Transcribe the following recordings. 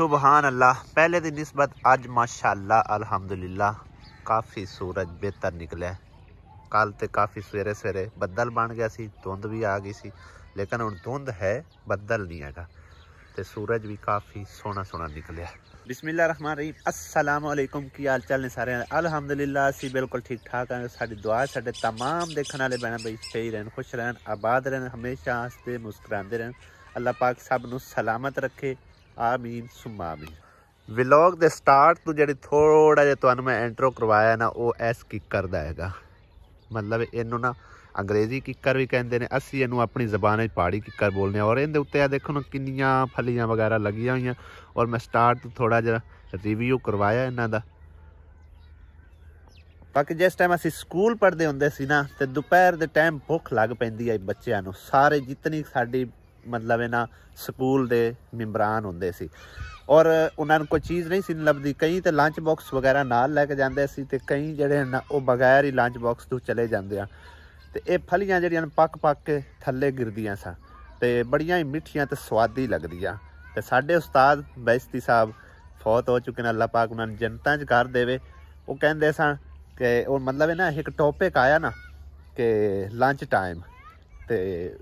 सुबहान अल्लाह। पहले की निस्बत अज माशाअल्लाह अल्हम्दुलिल्लाह काफ़ी सूरज बेहतर निकलिया। कल तो काफ़ी सवेरे सवेरे बदल बन गया सी, धुंध भी आ गई सी, लेकिन हुण धुंध है, बदल नहीं हैगा ते सूरज भी काफ़ी सोहना सोहना निकलिया। बिस्मिल्लाह रहमान रहीम। अस्सलाम वालेकुम। की हाल चाल ने सारे? अल्हम्दुलिल्लाह असी बिल्कुल ठीक ठाक हैं। साडी दुआ साडे तमाम देखने वाले भैन भाई सही रहन, खुश रहन, आबाद रहन, हमेशा हंसते मुस्कुराते रहन। अल्लाह पाक सब नूं सलामत रखे, आमीन सुम्मा आमीन। व्लॉग दे स्टार्ट तो जी थोड़ा जिहा तुहानूं मैं इंट्रो करवाया ना, वो एस किकर दा हैगा। मतलब इनू ना अंग्रेजी किकर भी कहते हैं, असी इनू अपनी जबान पहाड़ी किकर बोलने। और इहदे उत्ते देखो ना किन्नियां फलियां वगैरह लगियां हुई। और मैं स्टार्ट तो थोड़ा जिहा रिव्यू करवाया इन्हां दा। बाकी जिस टाइम असी स्कूल पढ़ते होंदे सी ना, तो दोपहर के टाइम भुख लग पैंदी है बच्चों नूं। सारे जितनी साडी मतलब इन्हां स्कूल के मैंबरान होंदे सी और उन्होंने कोई चीज़ नहीं सी लभदी। कई तो लंच बॉक्स वगैरह नाल लैके जाते सी ते कई जिहड़े ना वो बगैर ही लंच बॉक्स तो चले जाते हैं। तो ये फलियां जिहड़ियां पक पक के थल्ले गिरदियां सन ते बड़ियां ही मिठियां ते स्वादी लगदियां। ते साडे उस्ताद बैस्ती साहब फौत हो चुके हैं, अल्लाह पाक उन्होंने जन्नतां च कर देवे। वो कहंदे सन कि वो मतलब है ना एक टॉपिक आया ना कि लंच टाइम, तो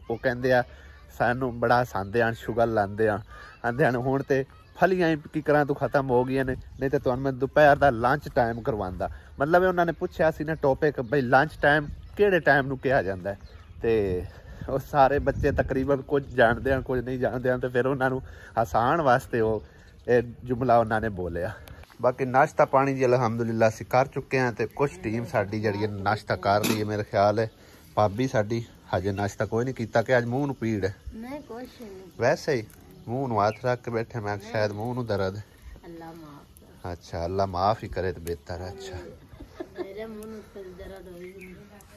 वो कहंदे आ सानू बड़ा हसांदे हैं, शुगर लाते हैं, आंदे हैं हुण ते फलियां किकरां तो खत्म हो गई ने, नहीं तो तुहानूं मैं दोपहर का लंच टाइम करवांदा। मतलब उन्होंने पूछा सी ना टॉपिक भाई लंच टाइम किहड़े टाइम नूं कहा जाता है। तो वो सारे बच्चे तकरीबन कुछ जानते हैं कुछ नहीं जानते हैं, तो फिर उन्होंने हसाण वास्ते वो जुमला उन्होंने बोलिया। बाकी नाश्ता पानी जी अलहमदुलिल्लाह असीं कर चुके हैं। तो कुछ टीम साडी जिहड़ी नाश्ता कर रही है, मेरे ख्याल है भाभी साडी हजे नाश्ता कोई नहीं किया कि अज मूँह नूं पीड़ है। नहीं कुछ नहीं, वैसे ही मूँह नूं हथ रख के बैठे, मैं शायद मूँह नूं दर्द है। अल्लाह माफ। अच्छा अल्लाह माफ़ ही करे तो बेहतर है। अच्छा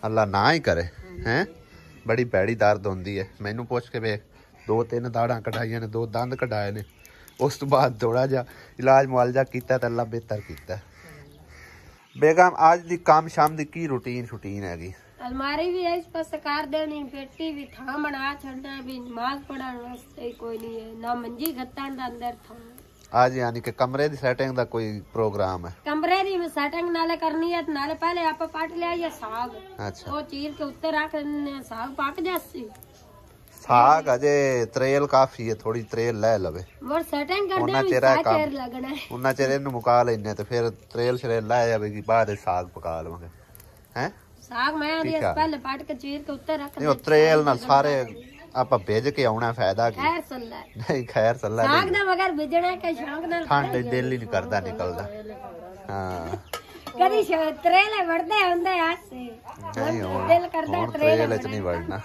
अल्लाह ना ही करे हैं, बड़ी भैड़ी दर्द होंदी है। मैनू पुछ के वे 2-3 दाड़ां कढ़ाइयां ने, 2 दंद कढ़ाए ने, उस तो बाद थोड़ा जा इलाज मुआलजा किया तो अल्लाह बेहतर किया। बेगम आज दी काम शाम दी की रूटीन शूटीन हैगी? अलमारी भी है इस पास कर देनी, पेटी भी था बना छड़ना, भी नमाज पढ़ने वास्ते कोई नहीं है, ना मंजी गत्तन दा अंदर था। आज यानी कि कमरे दी सेटिंग दा कोई प्रोग्राम है? कमरे दी सेटिंग नाले करनी है, नाले पहले आप पाट लिया या साग। अच्छा वो चीर के उत्ते रख साग पक जासी। साग अजे त्रेल काफी है, थोड़ी त्रेल ले लवे वो सेटिंग कर दे, चेर लगना है उन्ना चेर इनु मुका लेने, तो फिर त्रेल शरेल ला जावेगी, बाद साग पका लवांगे। हैं साग मैं आदी पहले पाट के चीर के उत्ते रख दे। त्रेल नाल सारे आप भेज के आना फायदा की खैर सल्ला नहीं, खैर सल्ला साग ना मगर भेजना के शौक नाल ठंड दिल ही नहीं करदा निकलदा। हां कदी त्रेले वड़दे हुंदे हासे दिल करदा त्रेले च नहीं वड़ना।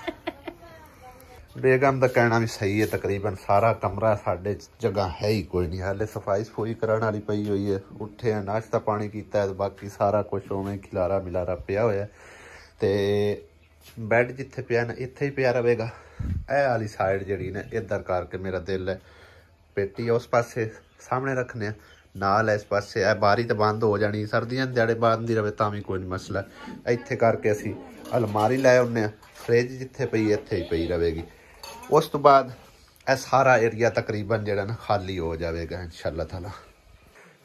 बेगम का कहना भी सही है, तकरीबन सारा कमरा साढ़े जगह है ही कोई नहीं, हाले सफाई सफूई करने वाली पई हुई है। उठे हैं नाश्ता पानी किया है, बाकी सारा कुछ उवें खिलारा मिलारा पिया होया। तो बैड जिथे पिया ना इत्थे ही पिया रहेगा। ए वाली साइड जी ने इधर करके मेरा दिल है, पेटी उस पासे सामने रखने नाल इस पासे है, बारी तो बंद हो जानी, सर्दियां दिहाड़े बंद ही रहे तां भी कोई नहीं मसला। इत्थे करके असी अलमारी लै आने, फ्रिज जिथे पई इत्थे ही पई रहेगी। उस तो बाद यह सारा एरिया तकरीबन जो ना खाली हो जाएगा इंशाअल्लाह ताला।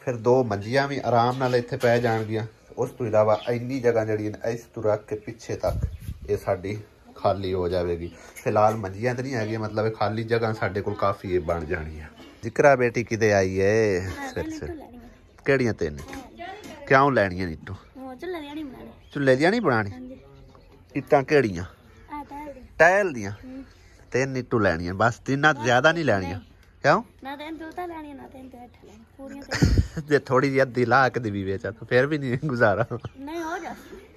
फिर 2 मंजियां भी आराम नाल इत्थे पै जाणगियां। उस तो इलावा इन्नी जगह जी इस तो रख के पिछे तक ये साडी खाली हो जाएगी। फिलहाल मंजियां तो नहीं है, मतलब खाली जगह साडे कोल काफ़ी बन जानी है। जिक्रा बेटी किते आई है? केड़ियां 3 क्यों लैनियां नीटू? चुल्ले दियां नहीं बनानी, इट्टां केड़ियां? टाइल दियां 3 नीटू लैनियां बस, 3 ज्यादा नहीं लैनियां। क्यों? जे थोड़ी जी अद्धी ला के दी बेचा तो फिर भी नहीं गुजारा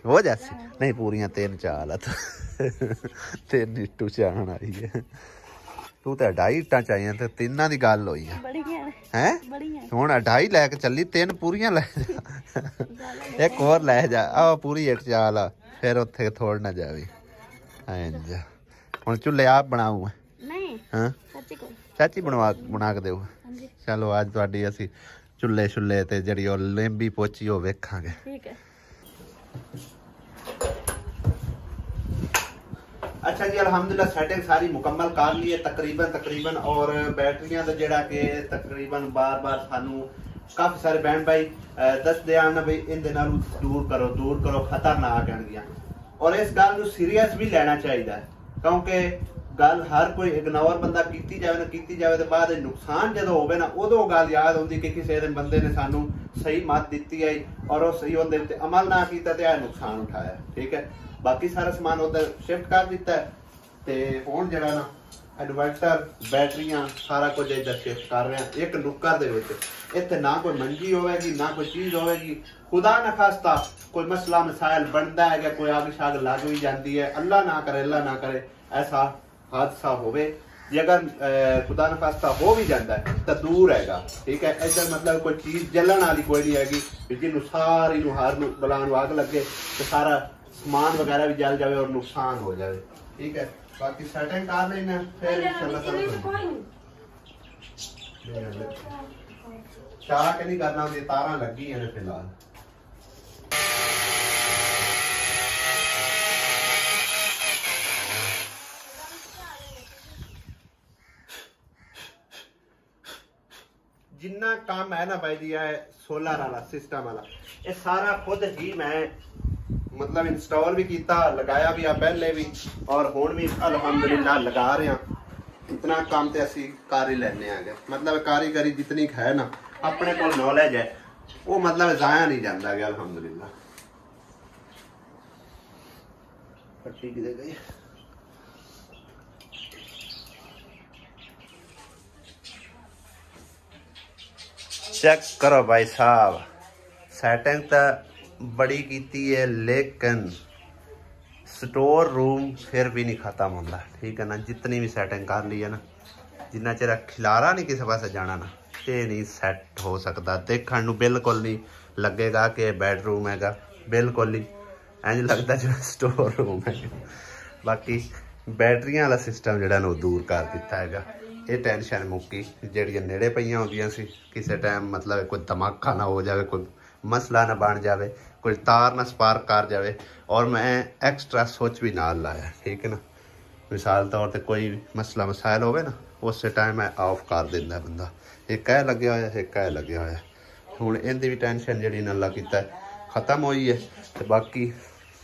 हो जासी। नहीं पूरियां 3 चाल 3 नीटू चाहन आई है। तू तो 2.5 इट्टां चाहिए, तो 3 की गल हुई है हुण 2.5 लैके चली, 3 पूरियां लै जा, एक होर लै जा, आ पूरी इट चाल आ, फिर उत्थे थोड़ ना जावी। इंज हुण चुल्हे आप बनाऊ? हाँ चाची बना के देऊ। चलो अज तुहाडी असी चुल्हे छुल्हे ते जिहड़ी ओह लेंबी पोची ओह वेखांगे। अच्छा जी अल्हम्दुलिल्लाह सेटिंग सारी मुकम्मल कर ली है तकरीबन और बैटरियां दा जेड़ा कि तकरीबन बार सानू काफी सारे बहन भाई दसदे आन भाई इनदे नाल दूर करो खतरनाक हैं और इस गल नू सीरियस भी लेना चाहिए क्योंकि गल हर कोई इग्नोर बंदा कीती जावे ते बाद नुकसान जदों होवे ना उदों गल याद आउंदी कि किसी बंदे ने सानू सही मत दित्ती है और वो सही उहदे ते अमल ना कीता ते नुकसान उठाया ठीक है। बाकी सारा समान उधर शिफ्ट कर दिता है ते हुण जेड़ा ना इन्वर्टर बैटरियां सारा कुछ इधर शिफ्ट कर रहे हैं एक नुक्कर दे विच। इत्थे ना कोई मंजी होवेगी ना कोई चीज होवेगी, खुदा न खास्ता कोई मसला मसाइल बनता है कोई आग शाग लग भी जाती है, अल्लाह ना करे ऐसा हादसा होवे जे अगर खुदा न खास्ता हो भी जाता है तो दूर हैगा ठीक है। इधर मतलब कोई चीज जलन वाली कोई नहीं हैगी जिन्हों सारी हर बलान आग लगे तो सारा समान वगैरह भी जल जाए और नुकसान हो जाए ठीक है। बाकी सेटिंग कर लेना फिर चाह के नहीं करना तारा लगी है फिलहाल। जिन्ना काम है ना भाई जी है सोलर वाला सिस्टम वाला ये सारा खुद ही मैं मतलब इंस्टॉल भी किया लगाया भी पहले भी और हुण भी अल्हम्दुलिल्लाह लगा रहे हैं। इतना काम तो असी कर ही लेने आ गए मतलब कारीगरी जितनी है ना अपने को नॉलेज है वो मतलब जाया नहीं जाता गया अल्हम्दुलिल्लाह। पट्टी किधर गई? चेक करो भाई साहब सेटिंग तो बड़ी की है लेकिन स्टोर रूम फिर भी नहीं खत्म होता ठीक है ना। जितनी भी सेटिंग कर ली है ना जिन्ना चिर खिलारा नहीं किसी पास जाना ना ये नहीं सैट हो सकता। देखने नूं बिल्कुल नहीं लगेगा कि बेडरूम हैगा, बिल्कुल ही इंज लगता जो स्टोर रूम है। बाकी बैटरियां वाला सिस्टम जिहड़ा ना दूर कर दिता हैगा ये टेंशन मुक्की ਜਿਹੜੀਆਂ नेड़े पईयां होंदियां सी किसी टाइम मतलब कोई धमाका ना हो जाए कोई मसला ना बन जाए कोई तार ना स्पार्क कर जाए और मैं एक्सट्रा स्विच भी नाल लाया ठीक है ना। मिसाल तौर पर कोई मसला मसाइल होवे ना उस टाइम मैं ऑफ कर दिंदा बंदा एक कह लगे होया एक कह लगे होया। हुण इहदी भी टेंशन जिहड़ी नल्ला कीता खत्म हुई है तो बाकी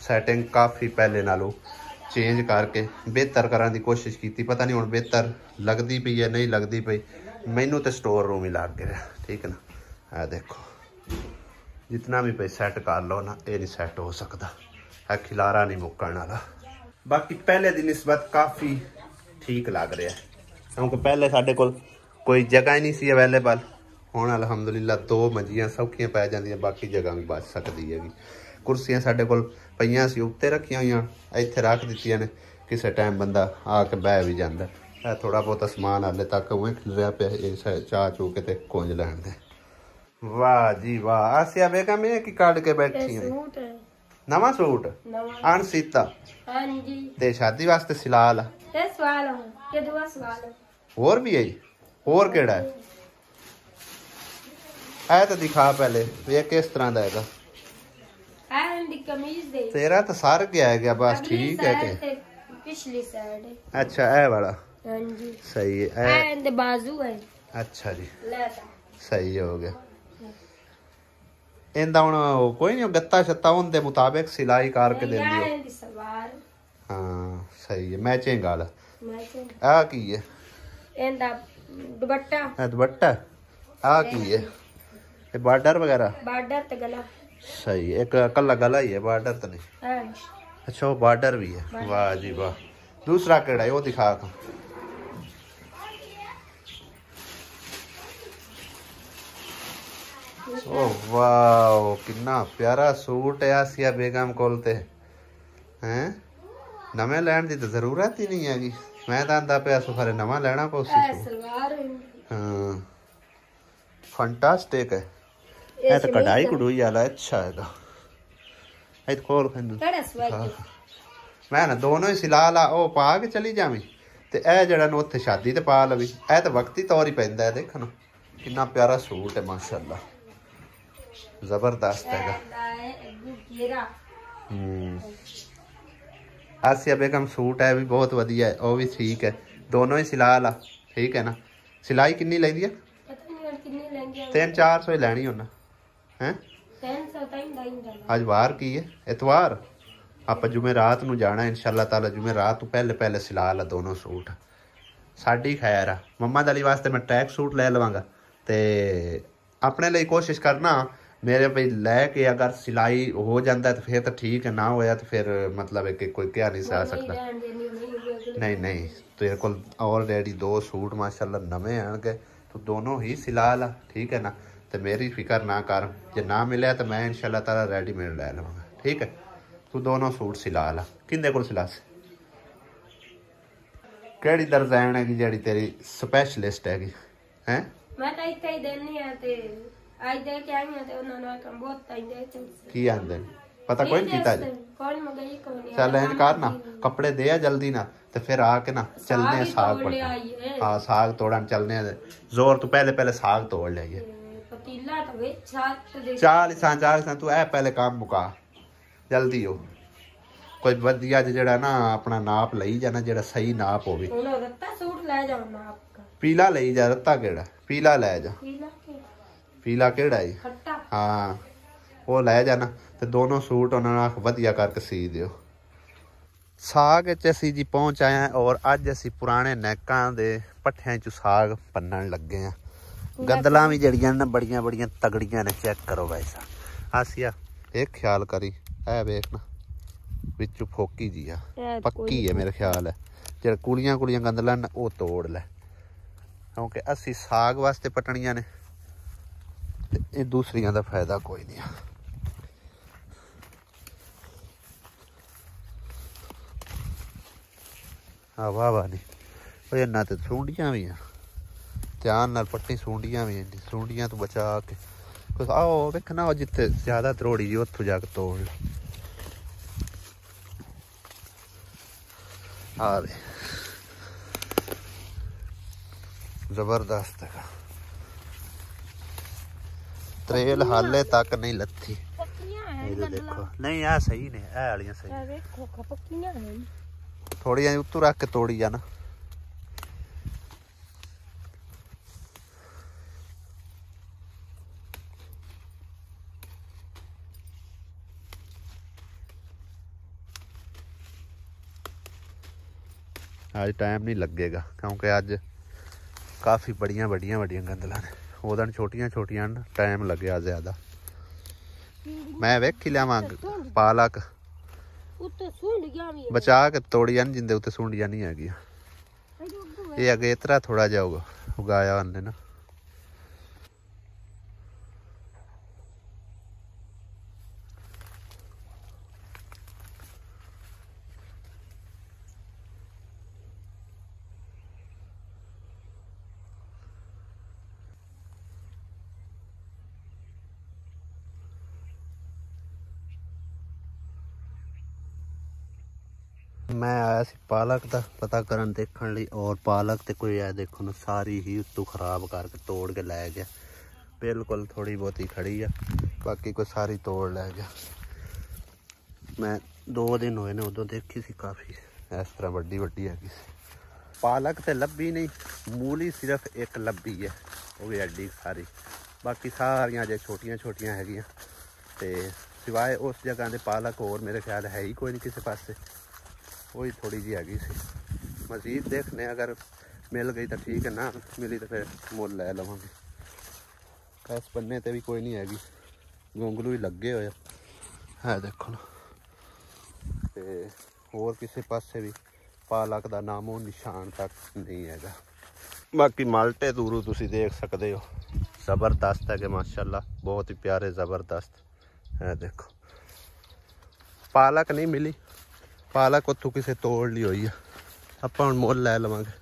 सैटिंग काफ़ी पहले नालों चेंज करके बेहतर करने की कोशिश की। पता नहीं हुण बेहतर लगती पई है नहीं लगती पई मैनू तो स्टोर रूम ही लग गया ठीक है ना। आ देखो जितना भी पे सैट कर लो ना ये नहीं सैट हो सकता है खिलारा नहीं मुक्कण वाला। बाकी पहले की निस्बत काफ़ी ठीक लग रहा है क्योंकि पहले साढ़े कोल कोई जगह ही नहीं सी अवेलेबल। हुण अल्हम्दुलिल्लाह 2 मंजियां सौखियां पै जांदियां बाकी जगह भी बच सकती है। कुर्सियां साढ़े कोल पईयां सी उत्ते रखियां हुई इत्थे रख दित्तियां ने किसी टाइम बंदा आके बह भी जांदा है। थोड़ा बहुत समान हाले तक उवें खिलरिया पिया चाह चू के कुंज लैण दे। वाह जी वाह आसिया बेगम ये की कढ़ के बैठी है नवा सूट अनसीता ते शादी वास्ते सिला ला होर भी है होर केड़ा है ऐ तो दिखा पहले वे किस तरह का हैगा तेरा तो सार गया बस ठीक है के पिछली साइड अच्छा ऐ वाला सही है बाजू है अच्छा जी सही हो गया। इंदा हुण कोई नहीं गत्ता छत्ता उनके मुताबिक सिलाई करके दे दियो। हाँ सही है मैचिंग वाला आ की है इंदा दुपट्टा दुपट्टा आ की है बॉर्डर वगैरह बॉर्डर ते गला सही है एक कला गला ही है बॉर्डर तो नहीं अच्छा वो बॉर्डर भी है। वाह जी वाह दूसरा केड़ा है वो दिखा ओ वाह कितना प्यारा सूट है आसिया बेगम कोल ते हैं नवे लैण दी तो जरूरत ही नहीं हैगी मैं तो आंदा पिया सुखरे नवा लेना पौसी हाँ फंटास्टिक है ये तो कढ़ाई कढ़ूई वाला अच्छा है ये खोल मैं ना दोनों ही सिला ला ओ पा के चली जावी ते ए जड़ा न उत्थे शादी ते पा लवी ए तो वक्ती तौर ही पैंदा है देखो ना कितना प्यारा सूट है माशाल्लाह जबरदस्त है आसिया बेगम सूट है भी बहुत वधिया है, वो भी ठीक है, दोनों ही सिला ला, ठीक है ना। सिलाई कितनी लैंदी है? 300-400 ही लैनी होना है। अज वार की है? एतवार। आप जुमे रात नू जाना इंशाअल्लाह ताला, जुमे रात तू पहले पहले सिला ला दोनों सूट। साडी खैर आ, मम्मा दली वास्ते मैं ट्रैक सूट ले लवांगा, ते अपने लिए कोशिश करना मेरे भाई लैके, अगर सिलाई हो जाता है तो फिर तो ठीक है, ना होया तो फिर मतलब है कि कोई क्या नहीं सा सकता। नहीं नहीं, तेरे को ऑलरेडी 2 सूट माशाल्लाह नवे आएंगे, तो दोनों ही सिला ला, ठीक है ना। तो मेरी फिक्र ना कर, जो ना मिले तो मैं इंशाल्लाह ताला रेडीमेड ले लवांगा, ठीक है। तू दोनों सूट सिला ला। किंदे कोल सिला से? केड़ी डिजाइन है जेड़ी तेरी स्पेशलिस्ट हैगी हैं? मैं तो इत्थे ही देनी है ते आज दे के आई हूं ते उन्होंने कम बहुत टाइम दे ते की आंदे पता कोई नहीं कीता कौन मंगाई कौन। चल एंज कर ना, कपड़े दे आ जल्दी ना, ते फिर आके ना चलने हैं साग पर। हां साग तोड़न चलने हैं, जोर तू पहले पहले साग तोड़ ले। पतीला तो वे छात दे चाल सा तू ए पहले काम मुका जल्दी हो। कोई वधिया जेड़ा ना अपना नाप लई जाना, जेड़ा सही नाप होवे। हुन रत्ता सूट ले जाओ नाप का। पीला लई जा, रत्ता केड़ा? पीला ले जा। पीला केड़ा है? खट्टा। हां वो ले जाना, ते दोनों सूट उन्होंने वधिया करके सी दियो। साग च असीं जी पहुंच आए हैं, और अज असीं पुराने नैकां दे पट्ठियां च साग भन्नण लगे हैं। गंदलां भी जड़ियां ना बड़ियां बड़ियां तगड़ियां ने, चेक करो भाई साहब। आसिया एक ख्याल करी, ऐ वेख ना विचू फोकी जी आ, पक्की है मेरे ख्याल है। जेड़ा कुलियां कुलियां गंदलां न वो तोड़ ले, क्योंकि असीं साग वास्ते पटनियां ने, ये दूसरियां दा फायदा कोई नहीं। वाह वाह नहीं इन्ना तो सूंडियां भी हैं, ध्यान नाल पट्टी सूंडियां भी हैं, सूंडियां तो बचा के कुछ आओ वेखना, जिथे ज्यादा त्रोड़ी जी उत्थों जाके तोड़ ले। जबरदस्त है, त्रेल हाले तक नहीं लथी। देखो नहीं आ सही ने, ए वालियां सही, थोड़ी उत्तों रख के तोड़ी जा ना। आज टाइम नहीं लगेगा, क्योंकि अज काफ़ी बड़ियां बड़ियां बड़ियां गंदलां ने, उदन छोटियां छोटियां न, टाइम लग्या ज़्यादा। मैं वेखी लियावां पालक बचा के तोड़ियां न, जिंदे उत्ते सूंडियां नहीं हैगियां। ये अगेतरा थोड़ा जा उगाया उन्ने ना। मैं आया सी पालक का पता करन देखने लिए, और पालक तो कोई है देखो ना सारी ही उत्तों खराब करके तोड़ के लै गया। बिल्कुल थोड़ी बहुत ही खड़ी है, बाकी कोई सारी तोड़ लै गया। मैं 2 दिन हुए ने उदों देखी सी, काफ़ी इस तरह वड्डी वड्डी हैगी। पालक तो लब्भी नहीं, मूली सिर्फ एक लब्भी है, वो भी एड्डी सारी, बाकी सारियां अजे छोटियां छोटियां हैगियां। ते सिवाए उस जगह के पालक होर मेरे ख्याल है ही कोई नहीं किसी पासे, वही थोड़ी जी हैगी सी। मजीद देखने अगर मिल गई तो ठीक है, ना मिली तो फिर मुल लै लवांगे। इस बन्ने ते भी कोई नहीं हैगी, गोंगलू ही लगे हुए है देखो ना। ते होर किसी पासे भी पालक का नामो निशान तक नहीं हैगा। बाकी माल्टे दूरू तुसी देख सकते हो, ज़बरदस्त है कि माशाल्लाह, बहुत ही प्यारे ज़बरदस्त है। देखो पालक नहीं मिली, पालक उत्थों किसी तोड़ ली हुई है, आप हम मुल लै लवांगे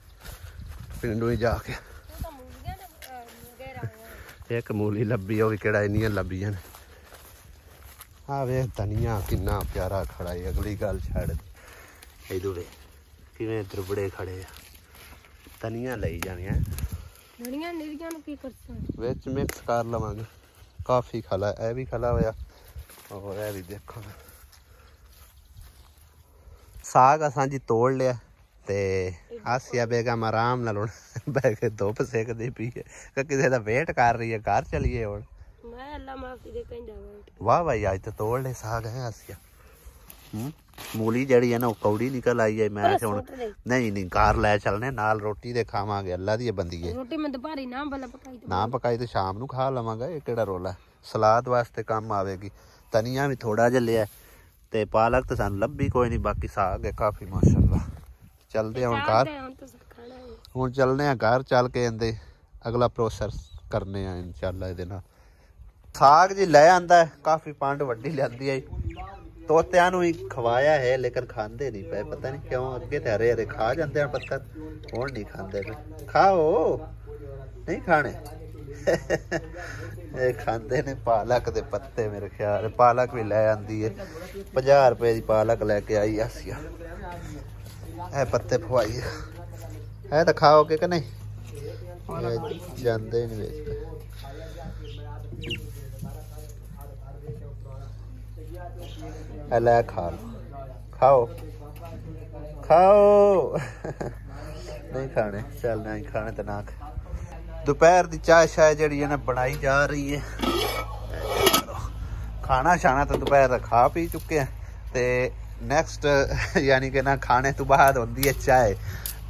पिंडों ही जाके। एक मूली लब्भी, वो भी केड़ा इन्नियां लब्भियां ने। आ वे धनिया किन्ना प्यारा खड़ा है, अगली गल छड़ इधर किवें द्रुबड़े खड़े आ, धनिया लई जानियां धनिया निरियां नूं की करसां विच मिक्स कर लवांगे। काफ़ी खला है, भी खला होया, और यह भी देखो ਸਾਗ ਅਸਾਂ ਜੀ ਤੋੜ ਲਿਆ ਤੇ ਆਸਿਆ ਬੇਗਮ ਆਰਾਮ ਨਾਲ ਹੁਣ ਬਹਿ ਕੇ ਧੁੱਪ ਸੇਕਦੀ ਪਈ ਹੈ ਕਿ ਕਿਸੇ ਦਾ ਵੇਟ ਕਰ ਰਹੀ ਹੈ। ਘਰ ਚਲੀਏ ਹੁਣ। ਮੈਂ ਅੱਲਾ ਮਾਫੀ ਦੇ ਕਹਿੰਦਾ ਵਾਹ ਭਾਈ ਅੱਜ ਤਾਂ ਤੋੜ ਲੈ ਸਾਗ ਹੈ ਆਸਿਆ। ਮੂਲੀ ਜਿਹੜੀ ਹੈ ਨਾ ਉਹ ਕੌੜੀ ਨਿਕਲ ਆਈ ਹੈ। ਮੈਂ ਹੁਣ ਨਹੀਂ ਘਰ ਲੈ ਚੱਲਨੇ ਨਾਲ ਰੋਟੀ ਦੇ ਖਾਵਾਂਗੇ। ਅੱਲਾ ਦੀ ਬੰਦੀ ਹੈ ਰੋਟੀ ਮੈਂ ਦੁਪਹਿਰੀ ਨਾ ਪਕਾਈ ਤੇ ਸ਼ਾਮ ਨੂੰ ਖਾ ਲਵਾਂਗਾ। ਇਹ ਕਿਹੜਾ ਰੋਲਾ ਸਲਾਦ ਵਾਸਤੇ ਕੰਮ ਆਵੇਗੀ। ਧਨੀਆ ਵੀ ਥੋੜਾ ਜਿਹਾ ਲਿਆ ਤੇ ਪਾਲਕ ਤਾਂ ਸਾਨੂੰ ਲੱਭੀ ਕੋਈ ਨਹੀਂ। ਬਾਕੀ ਸਾਗ ਹੈ ਕਾਫੀ ਮਾਸ਼ਾਅੱਲਾ। ਚੱਲਦੇ ਹੁਣ ਘਰ। ਹੁਣ ਚੱਲਦੇ ਆ ਘਰ ਚੱਲ ਕੇ ਇਹਦੇ ਅਗਲਾ ਪ੍ਰੋਸੈਸ ਕਰਨੇ ਆ ਇਨਸ਼ਾਅੱਲਾ। ਇਹਦੇ ਨਾਲ ਸਾਗ ਜੀ ਲੈ ਆਂਦਾ ਕਾਫੀ ਪੰਡ ਵੱਡੀ ਲਿਆਂਦੀ ਹੈ। ਤੋਤਿਆਂ ਨੂੰ ਹੀ ਖਵਾਇਆ ਹੈ ਲੇਕਿਨ ਖਾਂਦੇ ਨਹੀਂ ਪਏ ਪਤਾ ਨਹੀਂ ਕਿਉਂ। ਅੱਗੇ ਤੇ ਹਰੇ ਹਰੇ ਖਾ ਜਾਂਦੇ ਆ ਪੱਤਰ ਹੁਣ ਨਹੀਂ ਖਾਂਦੇ ਪਏ। ਖਾਓ ਨਹੀਂ ਖਾਣੇ ਇਹ ਖਾਂਦੇ ਨੇ ਪਾਲਕ ਦੇ ਪੱਤੇ। ਮੇਰੇ ਖਿਆਲ ਪਾਲਕ ਵੀ ਲੈ ਆਂਦੀ ਹੈ 50 ਰੁਪਏ ਦੀ ਪਾਲਕ ਲੈ ਕੇ ਆਈ ਆਸੀਆ। ਇਹ ਪੱਤੇ ਪਵਾਈ ਇਹ ਤਾਂ ਖਾਓਗੇ ਕਿ ਨਹੀਂ ਜਾਂਦੇ ਨਹੀਂ ਵੇਚਦੇ। ਲੈ ਖਾ ਖਾਓ ਖਾਓ ਨਹੀਂ ਖਾਣੇ ਚੱਲ ਨਹੀਂ ਖਾਣੇ ਤਾਂ ਨਾ। ਦੁਪਹਿਰ ਦੀ ਚਾਹ ਸ਼ਾਇਦ ਜਿਹੜੀ ਹੈ ਨਾ ਬਣਾਈ ਜਾ ਰਹੀ ਹੈ। ਖਾਣਾ ਸ਼ਾਣਾ ਤਾਂ ਦੁਪਹਿਰ ਦਾ ਖਾ ਪੀ ਚੁੱਕੇ ਆ ਤੇ ਨੈਕਸਟ ਯਾਨੀ ਕਿ ਨਾ ਖਾਣੇ ਤੋਂ ਬਾਅਦ ਹੁੰਦੀ ਹੈ ਚਾਹ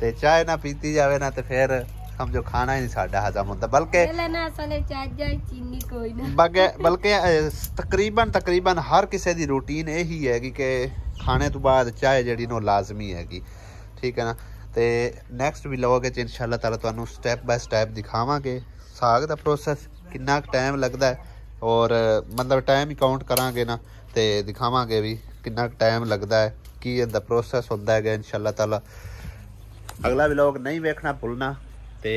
ਤੇ ਚਾਹ ਨਾ ਪੀਤੀ ਜਾਵੇ ਨਾ ਤੇ ਫਿਰ ਸਮਝੋ ਖਾਣਾ ਹੀ ਨਹੀਂ ਸਾਡਾ ਹਜ਼ਮ ਹੁੰਦਾ। ਬਲਕਿ ਤਕਰੀਬਨ ਹਰ ਕਿਸੇ ਦੀ ਰੂਟੀਨ ਇਹੀ ਹੈਗੀ ਕਿ ਖਾਣੇ ਤੋਂ ਬਾਅਦ ਚਾਹ ਜਿਹੜੀ ਨੂੰ ਲਾਜ਼ਮੀ ਹੈਗੀ। ਠੀਕ ਹੈ ਨਾ। ਤੇ ਨੈਕਸਟ ਵਲੌਗ ਵਿੱਚ ਇਨਸ਼ਾਅੱਲਾ ਤਾਲਾ ਤੁਹਾਨੂੰ ਸਟੈਪ ਬਾय ਸਟੈਪ ਦਿਖਾਵਾਂਗੇ ਸਾਗ ਦਾ ਪ੍ਰੋਸੈਸ ਕਿੰਨਾ ਟਾਈਮ ਲੱਗਦਾ ਔਰ ਮਤਲਬ ਟਾਈਮ ਹੀ ਕਾਊਂਟ ਕਰਾਂਗੇ ਨਾ ਤੇ ਦਿਖਾਵਾਂਗੇ ਵੀ ਕਿੰਨਾ ਟਾਈਮ ਲੱਗਦਾ ਹੈ ਕੀ ਇਹਦਾ ਪ੍ਰੋਸੈਸ ਹੁੰਦਾ ਹੈਗਾ ਇਨਸ਼ਾਅੱਲਾ ਤਾਲਾ। ਅਗਲਾ ਵਲੌਗ ਨਹੀਂ ਵੇਖਣਾ ਭੁੱਲਣਾ ਤੇ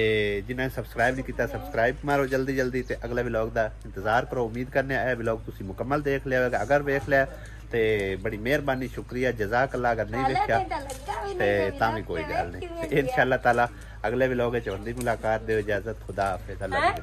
ਜਿਨ੍ਹਾਂ ਨੇ ਸਬਸਕ੍ਰਾਈਬ ਨਹੀਂ ਕੀਤਾ ਸਬਸਕ੍ਰਾਈਬ ਮਾਰੋ ਜਲਦੀ ਜਲਦੀ ਤੇ ਅਗਲੇ ਵਲੌਗ ਦਾ ਇੰਤਜ਼ਾਰ ਕਰੋ। ਉਮੀਦ ਕਰਨੇ ਇਹ ਵਲੌਗ ਤੁਸੀਂ ਮੁਕੰਮਲ ਦੇਖ ਲਿਆ ਹੋਵੇਗਾ। ਅਗਰ ਵੇਖ ਲਿਆ ਤੇ ਬੜੀ ਮਿਹਰਬਾਨੀ ਸ਼ੁਕਰੀਆ ਜਜ਼ਾਕ ਅੱਲਾ। ਅਗਰ ਨਹੀਂ ਵੇਖਿਆ ਤੇ ਤਾਂ ਵੀ ਕੋਈ ਗੱਲ ਨਹੀਂ। ਇਨਸ਼ਾਅੱਲਾ ਤਾਲਾ ਅਗਲੇ ਵਲੌਗ ਵਿੱਚ ਹੁੰਦੀ ਮੁਲਾਕਾਤ। ਦਿਓ ਇਜਾਜ਼ਤ। खुदा हाफिज़।